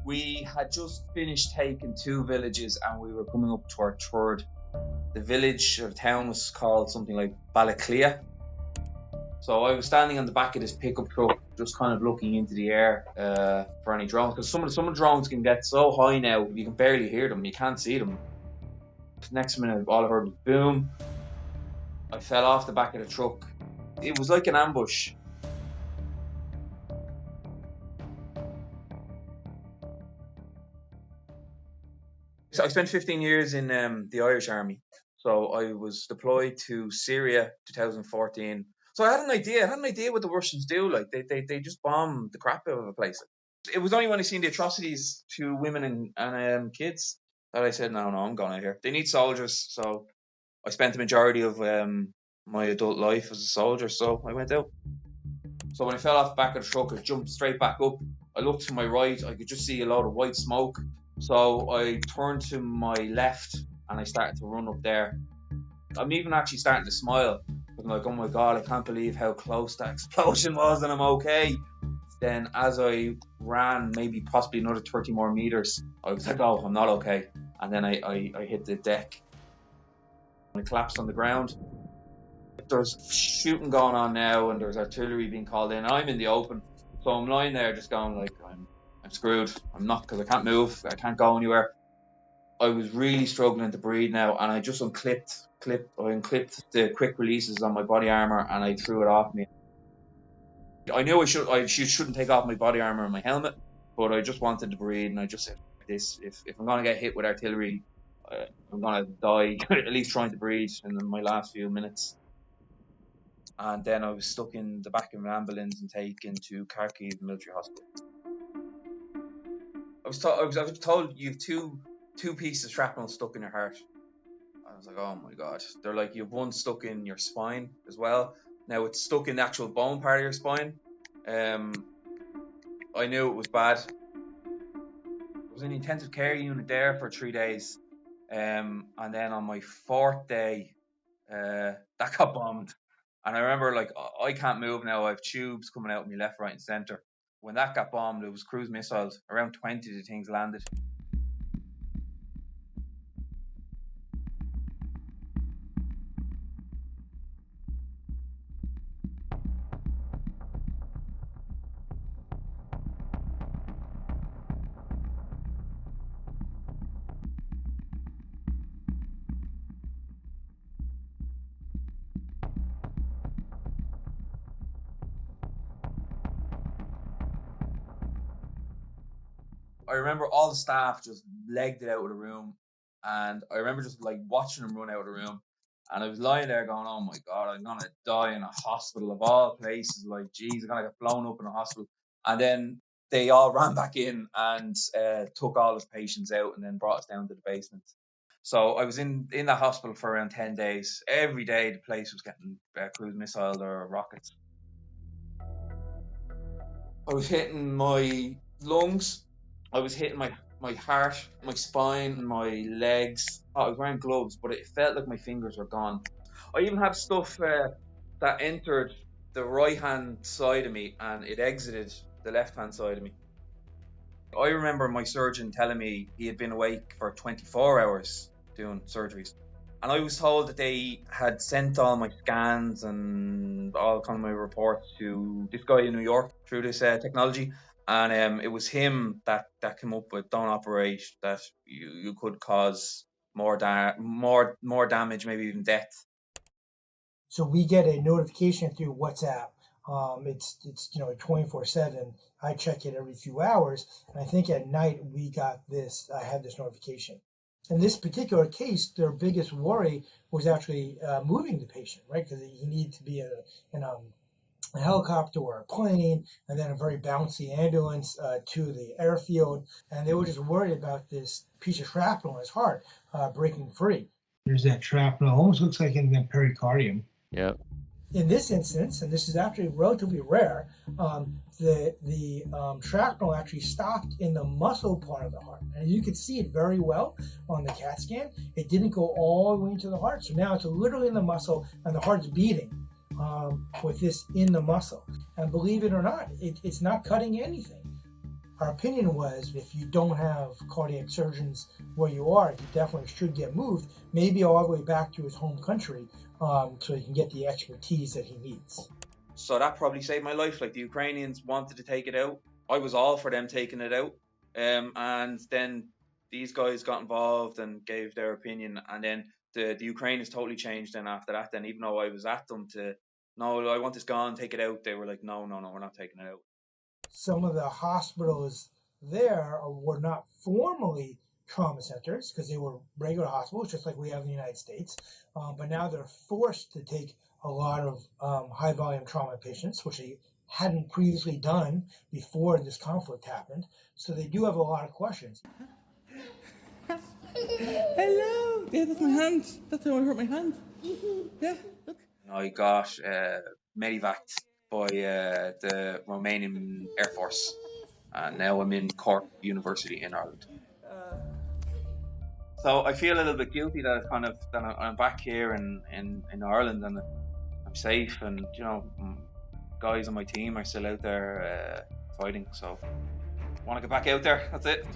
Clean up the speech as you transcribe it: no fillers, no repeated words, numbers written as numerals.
We had just finished taking 2 villages and we were coming up to our third. The village or town was called something like Balaclea. So I was standing on the back of this pickup truck, just kind of looking into the air for any drones, because some of the drones can get so high now you can barely hear them, you can't see them. Next minute, all I heard was boom. I fell off the back of the truck. It was like an ambush. So I spent 15 years in the Irish Army. So I was deployed to Syria 2014. So I had an idea what the Russians do. Like they just bomb the crap out of a place. It was only when I seen the atrocities to women and kids that I said, no, I'm going out here. They need soldiers. So I spent the majority of my adult life as a soldier. So I went out. So when I fell off the back of the truck, I jumped straight back up. I looked to my right. I could just see a load of white smoke. So I turned to my left and I started to run up there. I'm even actually starting to smile. I'm like, oh my God, I can't believe how close that explosion was and I'm okay. Then as I ran maybe possibly another 30 more meters, I was like, oh, I'm not okay. And then I hit the deck. I collapsed on the ground. There's shooting going on now and there's artillery being called in. I'm in the open. So I'm lying there just going like, I'm screwed. I'm not, because I can't move. I can't go anywhere. I was really struggling to breathe now, and I just unclipped the quick releases on my body armor, and I threw it off me. I knew I shouldn't take off my body armor and my helmet, but I just wanted to breathe, and I just said, "This, if I'm gonna get hit with artillery, I'm gonna die at least trying to breathe." In my last few minutes, and then I was stuck in the back of an ambulance and taken to Kharkiv Military Hospital. I was told you have two pieces of shrapnel stuck in your heart. I was like, oh my God. They're like, you have one stuck in your spine as well. Now it's stuck in the actual bone part of your spine. I knew it was bad. I was in the intensive care unit there for 3 days. And then on my 4th day, that got bombed. And I remember, like, I can't move now. I have tubes coming out of my left, right, and center. When that got bombed, it was cruise missiles. Around 20 of the things landed. I remember all the staff just legged it out of the room, and I remember just like watching them run out of the room, and I was lying there going, oh my God, I'm gonna die in a hospital of all places. Like, geez, I'm gonna get blown up in a hospital. And then they all ran back in and took all his patients out and then brought us down to the basement. So I was in that hospital for around 10 days. Every day the place was getting cruise missiles or rockets. I was hitting my lungs. I was hitting my heart, my spine, my legs. I was wearing gloves, but it felt like my fingers were gone. I even have stuff that entered the right-hand side of me and it exited the left-hand side of me. I remember my surgeon telling me he had been awake for 24 hours doing surgeries. And I was told that they had sent all my scans and all kind of my reports to this guy in New York through this technology. And it was him that came up with, don't operate, that you could cause more damage, maybe even death. So we get a notification through WhatsApp. It's 24/7. I check it every few hours, and I think at night I had this notification. In this particular case, their biggest worry was actually moving the patient, right? Because he needed to be in a helicopter or a plane, and then a very bouncy ambulance to the airfield. And they were just worried about this piece of shrapnel in his heart breaking free. There's that shrapnel, almost looks like in the pericardium. Yeah. In this instance, and this is actually relatively rare, the shrapnel actually stopped in the muscle part of the heart. And you could see it very well on the CAT scan. It didn't go all the way into the heart. So now it's literally in the muscle and the heart's beating with this in the muscle. And believe it or not, it's not cutting anything. our opinion was if you don't have cardiac surgeons where you are, he definitely should get moved, maybe all the way back to his home country, so he can get the expertise that he needs. So that probably saved my life. Like, the Ukrainians wanted to take it out. I was all for them taking it out. And then these guys got involved and gave their opinion. And then the Ukrainians totally changed then after that. Then, even though I was at them to, no, I want this gone, take it out, they were like, no, we're not taking it out. Some of the hospitals there were not formally trauma centers because they were regular hospitals, just like we have in the United States. But now they're forced to take a lot of high volume trauma patients, which they hadn't previously done before this conflict happened. So they do have a lot of questions. Hello! Yeah, that's my hand. That's how I hurt my hand. Yeah, look. I got medevaced by the Romanian Air Force. And now I'm in Cork University in Ireland. So I feel a little bit guilty that it's that I'm back here in Ireland and I'm safe, and guys on my team are still out there fighting. So I want to get back out there. That's it.